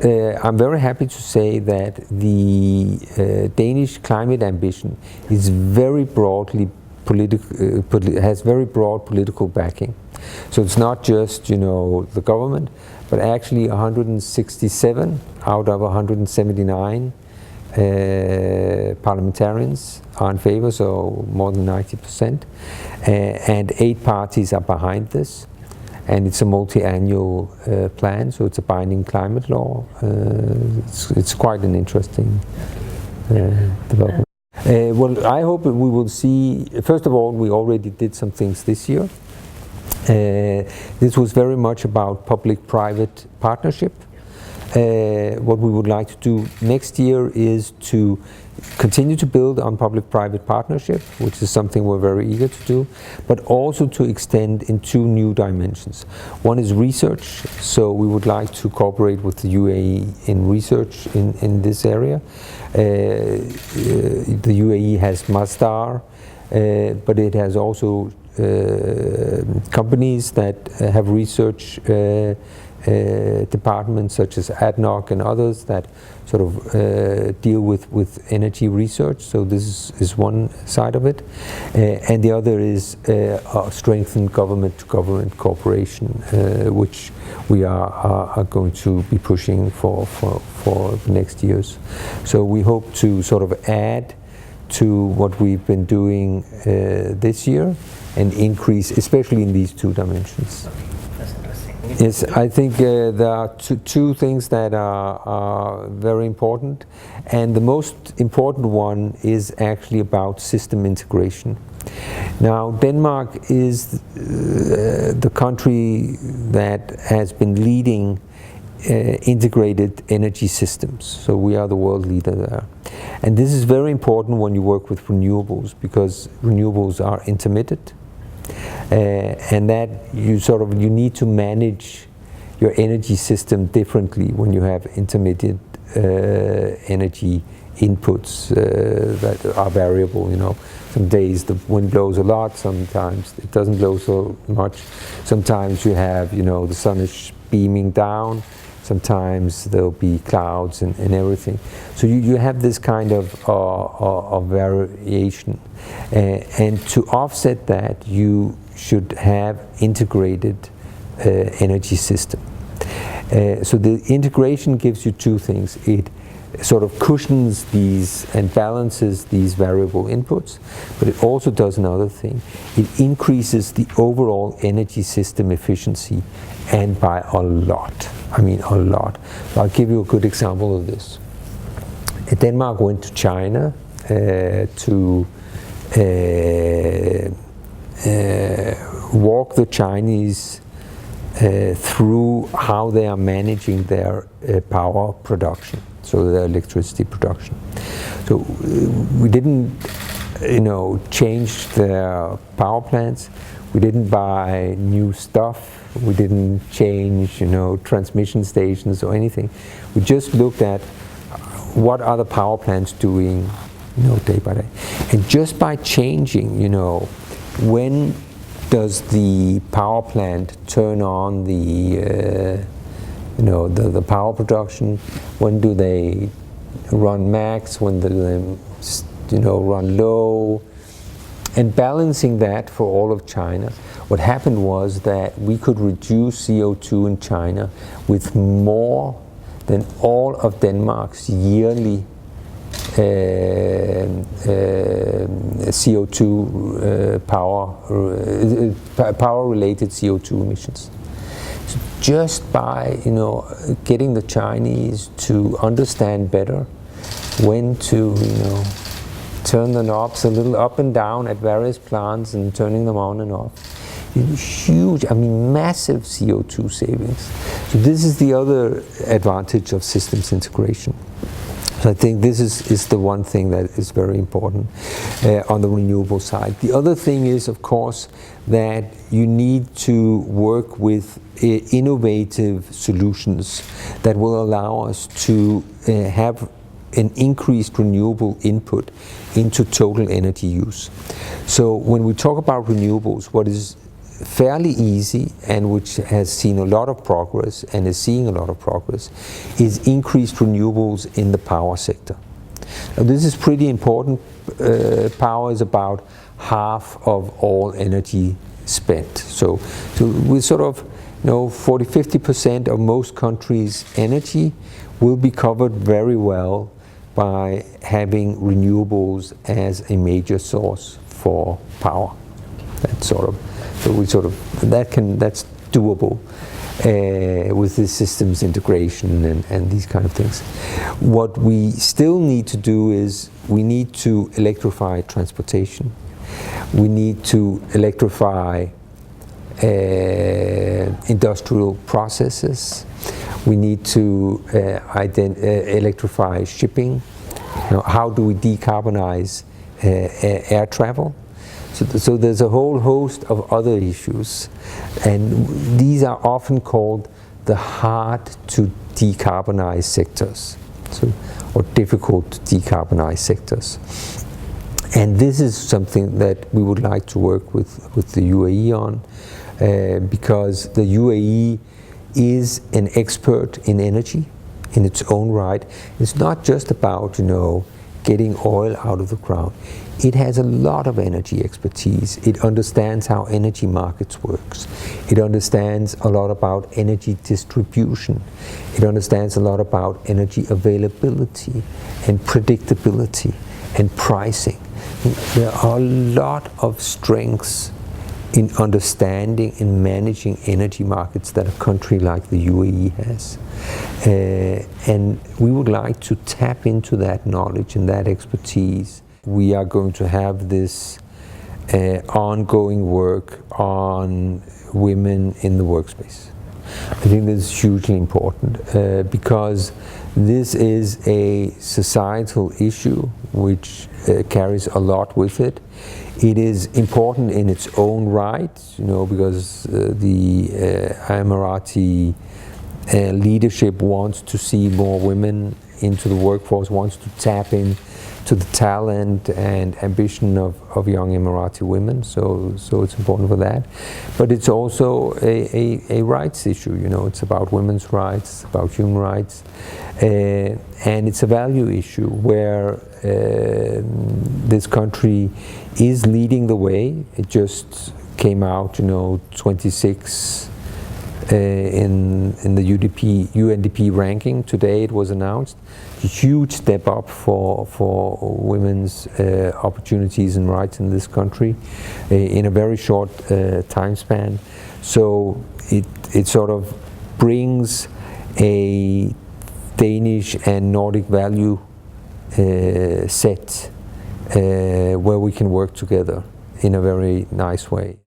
But I'm very happy to say that the Danish climate ambition is very broadly has very broad political backing. So it's not just, the government, but actually 167 out of 179 parliamentarians are in favor, so more than 90%, and 8 parties are behind this, and it's a multi-annual plan, so it's a binding climate law. It's quite an interesting development. Well, I hope we will see, first of all, we already did some things this year. This was very much about public-private partnership. What we would like to do next year is to continue to build on public-private partnership, which is something we're very eager to do, but also to extend in 2 new dimensions. One is research, so we would like to cooperate with the UAE in research in this area. The UAE has Masdar, but it has also companies that have research departments such as ADNOC and others that sort of deal with energy research. So this is one side of it, and the other is strengthened government-to-government cooperation, which we are going to be pushing for the next years. So we hope to sort of add to what we've been doing this year and increase, especially in these 2 dimensions. Yes, I think there are two things that are very important, and the most important one is actually about system integration. Now, Denmark is the country that has been leading integrated energy systems, so we are the world leader there. And this is very important when you work with renewables, because renewables are intermittent. And that you need to manage your energy system differently when you have intermittent energy inputs that are variable. Some days the wind blows a lot, sometimes it doesn't blow so much. Sometimes you have, the sun is beaming down, sometimes there'll be clouds and everything. So you have this kind of variation, and to offset that you should have integrated energy system. So the integration gives you 2 things. It sort of cushions these and balances these variable inputs, but it also does another thing. It increases the overall energy system efficiency, and by a lot. I mean a lot. So I'll give you a good example of this. Denmark went to China to walk the Chinese through how they are managing their power production, so their electricity production. So we didn't, change their power plants. We didn't buy new stuff. We didn't change, transmission stations or anything. We just looked at what are the power plants doing, day by day. And just by changing, when does the power plant turn on the power production? When do they run max? When do they, run low? And balancing that for all of China, what happened was that we could reduce CO2 in China with more than all of Denmark's yearly CO2 power-related CO2 emissions. So just by getting the Chinese to understand better when to turn the knobs a little up and down at various plants and turning them on and off, huge, massive CO2 savings. So this is the other advantage of systems integration. So I think this is the one thing that is very important on the renewable side. The other thing is, of course, that you need to work with innovative solutions that will allow us to have an increased renewable input into total energy use. So when we talk about renewables, what is fairly easy and which has seen a lot of progress and is seeing a lot of progress is increased renewables in the power sector. Now, this is pretty important. Power is about half of all energy spent. So we sort of 40–50% of most countries' energy will be covered very well by having renewables as a major source for power. That's that's doable with the systems integration and these kind of things. What we still need to do is we need to electrify transportation. We need to electrify industrial processes. We need to electrify shipping. How do we decarbonize air travel? So there's a whole host of other issues, and these are often called the hard to decarbonize sectors, or difficult to decarbonize sectors. And this is something that we would like to work with the UAE on, because the UAE is an expert in energy in its own right. It's not just about getting oil out of the ground. It has a lot of energy expertise. It understands how energy markets works. It understands a lot about energy distribution. It understands a lot about energy availability and predictability and pricing. There are a lot of strengths in understanding and managing energy markets that a country like the UAE has. And we would like to tap into that knowledge and that expertise. We are going to have this ongoing work on women in the workspace. I think this is hugely important because this is a societal issue which carries a lot with it. It is important in its own right, because the Emirati leadership wants to see more women into the workforce, wants to tap into the talent and ambition of young Emirati women. So it's important for that. But it's also a rights issue. It's about women's rights, it's about human rights, and it's a value issue where this country is leading the way. It just came out, 26 in the UNDP ranking. Today it was announced. A huge step up for women's opportunities and rights in this country in a very short time span. So it sort of brings a Danish and Nordic value set where we can work together in a very nice way.